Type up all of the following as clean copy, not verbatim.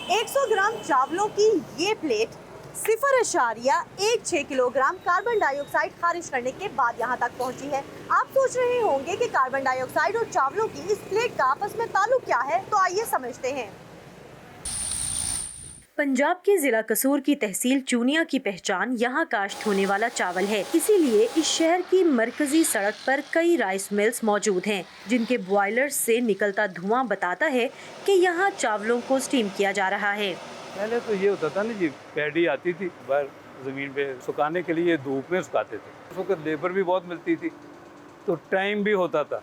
100 ग्राम चावलों की ये प्लेट 0.16 किलोग्राम कार्बन डाइऑक्साइड खारिज करने के बाद यहाँ तक पहुँची है। आप सोच रहे होंगे कि कार्बन डाइऑक्साइड और चावलों की इस प्लेट का आपस में ताल्लुक क्या है, तो आइए समझते हैं। पंजाब के जिला कसूर की तहसील चूनिया की पहचान यहाँ काश्त होने वाला चावल है। इसीलिए इस शहर की मरकजी सड़क पर कई राइस मिल्स मौजूद हैं, जिनके बॉयलर से निकलता धुआं बताता है कि यहाँ चावलों को स्टीम किया जा रहा है। पहले तो ये होता था ना जी, पैडी आती थी बाहर ज़मीन पे सुखाने के लिए, धूप में सुखाते थे। उस वक्त लेबर भी बहुत मिलती थी, तो टाइम भी होता था,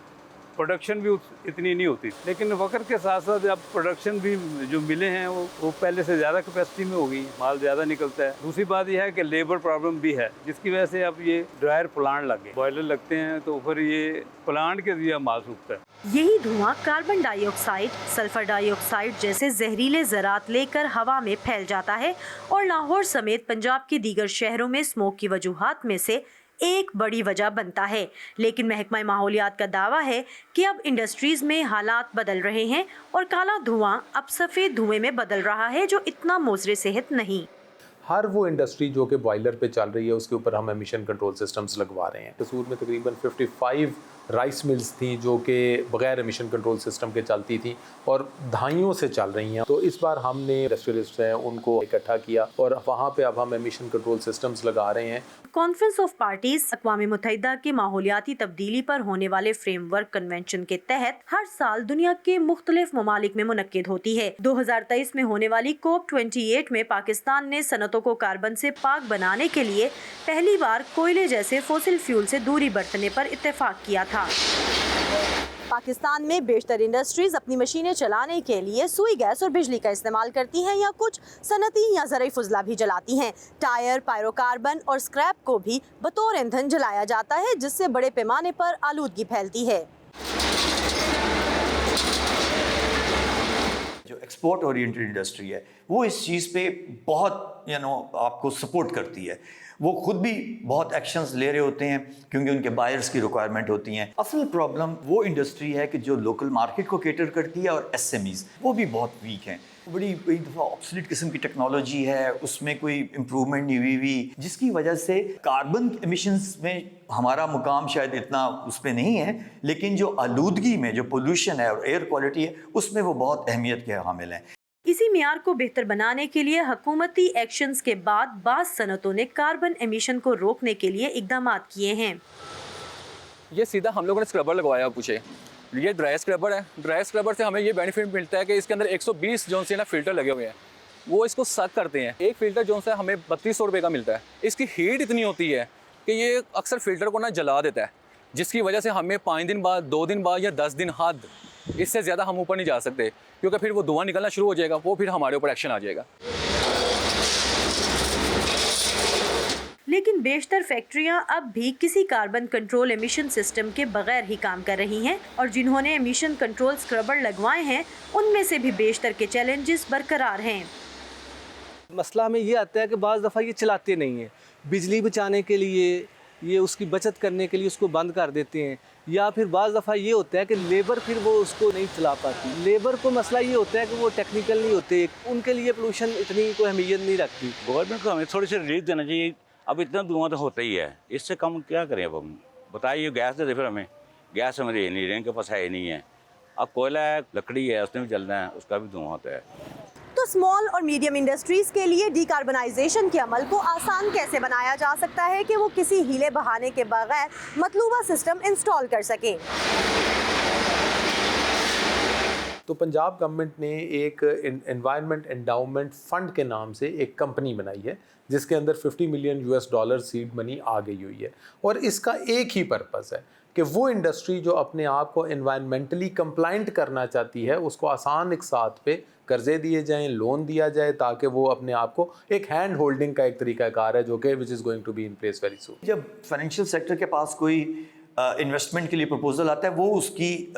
प्रोडक्शन भी इतनी नहीं होती। लेकिन वक्त के साथ साथ अब प्रोडक्शन भी जो मिले हैं वो पहले से ज़्यादा कैपेसिटी में हो गई, माल ज़्यादा निकलता है। दूसरी बात यह है कि लेबर प्रॉब्लम भी है, जिसकी वजह से अब ये ड्रायर प्लांट लगे, बॉयलर लगते हैं, तो फिर ये प्लांट के जरिए माल सूखता है। यही धुआं कार्बन डाइऑक्साइड, सल्फर डाइऑक्साइड जैसे जहरीले ज़रात लेकर हवा में फैल जाता है और लाहौर समेत पंजाब के दीगर शहरों में स्मोक की वजूहात में से एक बड़ी वजह बनता है। लेकिन महकमा माहौलियात का दावा है कि अब इंडस्ट्रीज में हालात बदल रहे हैं और काला धुआं अब सफ़ेद धुएं में बदल रहा है, जो इतना मुज़र सेहत नहीं। हर वो इंडस्ट्री जो कि बॉयलर पे चल रही है, उसके ऊपर हम एमिशन कंट्रोल सिस्टम्स लगवा रहे हैं। कसूर में तकरीबन 55 राइस मिल्स थी जो कि बग़ैर एमिशन कंट्रोल सिस्टम के चलती थी और दहाइयों से चल रही हैं। तो इस बार हमने इंडस्ट्रियलिस्ट हैं उनको इकट्ठा किया और वहाँ पे अब हम एमिशन कंट्रोल सिस्टम्स लगा रहे हैं। कॉन्फ्रेंस ऑफ पार्टीज अक़वाम मुत्तहिदा के माहौलियाती तब्दीली पर होने वाले फ्रेमवर्क कन्वेंशन के तहत हर साल दुनिया के मुख्तलिफ ममालिक में मुनक्किद होती है। 2023 में होने वाली COP28 में पाकिस्तान ने सनतों को कार्बन से पाक बनाने के लिए पहली बार कोयले जैसे फोसिल फ्यूल से दूरी बरतने पर इत्तेफाक किया था। पाकिस्तान में बेशतर इंडस्ट्रीज अपनी मशीनें चलाने के लिए सुई गैस और बिजली का इस्तेमाल करती हैं या कुछ सनती या ज़रई फुजला भी जलाती हैं। टायर, पायरोकार्बन और स्क्रैप को भी बतौर ईंधन जलाया जाता है, जिससे बड़े पैमाने पर आलूदगी फैलती है। जो एक्सपोर्ट ओरिएंटेड इंडस्ट्री है वो इस चीज़ पे बहुत आपको सपोर्ट करती है। वो खुद भी बहुत एक्शंस ले रहे होते हैं क्योंकि उनके बायर्स की रिक्वायरमेंट होती हैं। असल प्रॉब्लम वो इंडस्ट्री है कि जो लोकल मार्केट को कैटर करती है और एसएमईज वो भी बहुत वीक हैं। बड़ी कई दफ़ा ऑब्सोलीट किस्म की टेक्नोलॉजी है, उसमें कोई इम्प्रूवमेंट नहीं हुई, जिसकी वजह से कार्बन एमिशंस में हमारा मुकाम शायद इतना उस पर नहीं है, लेकिन जो आलूदगी में जो पोल्यूशन है और एयर क्वालिटी है उसमें वो बहुत अहमियत के हामिल हैं। इसी मियार को बेहतर बनाने के लिए हुकूमती एक्शंस के बाद बाज़ सनतों ने कार्बन एमिशन को रोकने के लिए इकदाम किए हैं। ये सीधा हम लोगों ने स्क्रबर लगवाया। पूछे ये ड्राई स्क्रबर है। ड्राई स्क्रबर से हमें ये बेनिफिट मिलता है कि इसके अंदर 120 जोन से ना फिल्टर लगे हुए हैं, वो इसको सक करते हैं। एक फ़िल्टर जोन से हमें 3200 रुपये का मिलता है। इसकी हीट इतनी होती है कि ये अक्सर फ़िल्टर को ना जला देता है, जिसकी वजह से हमें 5 दिन बाद, 2 दिन बाद या 10 दिन हद, इससे ज़्यादा हम ऊपर नहीं जा सकते, क्योंकि फिर वो धुआं निकलना शुरू हो जाएगा, वो फिर हमारे ऊपर एक्शन आ जाएगा। लेकिन बेशतर फैक्ट्रियां अब भी किसी कार्बन कंट्रोल एमिशन सिस्टम के बगैर ही काम कर रही हैं और जिन्होंने एमिशन कंट्रोल स्क्रबर लगवाए हैं उनमें से भी बेशतर के चैलेंजेस बरकरार हैं। मसला में ये आता है कि बाज़ दफ़ा ये चलाते नहीं हैं, बिजली बचाने के लिए, ये उसकी बचत करने के लिए उसको बंद कर देते हैं, या फिर बाज़ दफ़ा ये होता है कि लेबर फिर वो उसको नहीं चला पाती। लेबर को मसला ये होता है कि वो टेक्निकल नहीं होते, उनके लिए पोल्यूशन इतनी कोई अहमियत नहीं रखती। गवर्नमेंट को हमें थोड़ी सी रिलीफ देना चाहिए। अब इतना धुआं तो होता ही है, इससे कम क्या करें। अब हम बताइए, गैस दे दे, फिर हमें गैस हमारे नहीं रहे, इनके पास है ही नहीं है। अब कोयला है, लकड़ी है, उसमें भी जलना है, उसका भी धुआं होता है। तो स्मॉल और मीडियम इंडस्ट्रीज के लिए डिकार्बनाइजेशन के अमल को आसान कैसे बनाया जा सकता है कि वो किसी हीले बहाने के बगैर मतलूबा सिस्टम इंस्टॉल कर सकें। तो पंजाब गवर्नमेंट ने एक एनवायरनमेंट एंडाउमेंट फंड के नाम से एक कंपनी बनाई है, जिसके अंदर $50 मिलियन सीड मनी आ गई हुई है। और इसका एक ही पर्पज़ है कि वो इंडस्ट्री जो अपने आप को एनवायरमेंटली कंप्लाइंट करना चाहती है, उसको आसान एक साथ पे कर्जे दिए जाएं, लोन दिया जाए, ताकि वो अपने आप को एक हैंड होल्डिंग का एक तरीकाकार है जो कि which is going to be in place very soon. जब फाइनेंशियल सेक्टर के पास कोई इन्वेस्टमेंट के लिए प्रपोजल आता है, वो उसकी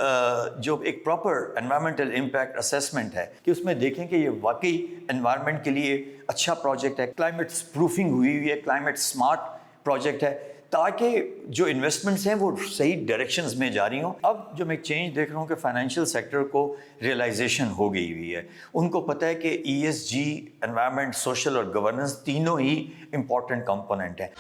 जो एक प्रॉपर एनवायरमेंटल इम्पैक्ट असेसमेंट है कि उसमें देखें कि ये वाकई एनवायरनमेंट के लिए अच्छा प्रोजेक्ट है, क्लाइमेट प्रूफिंग हुई है, क्लाइमेट स्मार्ट प्रोजेक्ट है, ताकि जो इन्वेस्टमेंट्स हैं वो सही डायरेक्शंस में जा रही हों। अब जो मैं चेंज देख रहा हूँ कि फाइनेंशियल सेक्टर को रियलाइजेशन हो गई हुई है, उनको पता है कि ESG, एनवायरनमेंट, सोशल और गवर्नेंस तीनों ही इम्पॉर्टेंट कंपोनेंट हैं।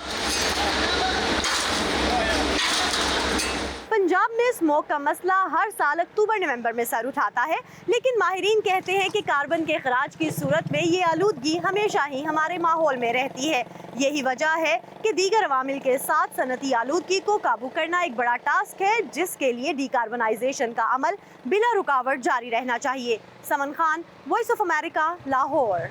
पंजाब में स्मोक का मसला हर साल अक्टूबर-नवंबर में सर उठाता है, लेकिन माहिरीन कहते हैं कि कार्बन के खराज की सूरत में ये आलूदगी हमेशा ही हमारे माहौल में रहती है। यही वजह है कि दीगर अवामिल के साथ सनती आलूदगी को काबू करना एक बड़ा टास्क है, जिसके लिए डिकार्बनाइजेशन का अमल बिला रुकावट जारी रहना चाहिए। Saman Khan, voice of America, Lahore.